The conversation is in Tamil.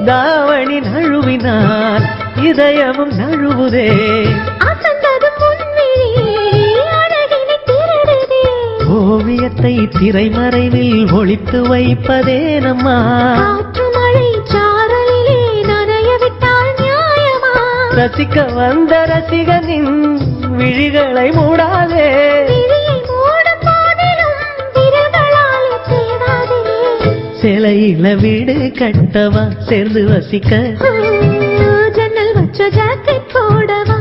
தாவணி நழுவினால் இதயமும் நழுவுதே. ஓவியத்தை திரைமறைவில் ஒளித்து வைப்பதே நம்மா. ரசிக்க வந்த ரசிகனின் விழிகளை மூடாதே. சிலையில வீடு கட்டவா சேர்ந்து வசிக்க. ஜன்னல் வச்ச ஜாக்கெட் போடவா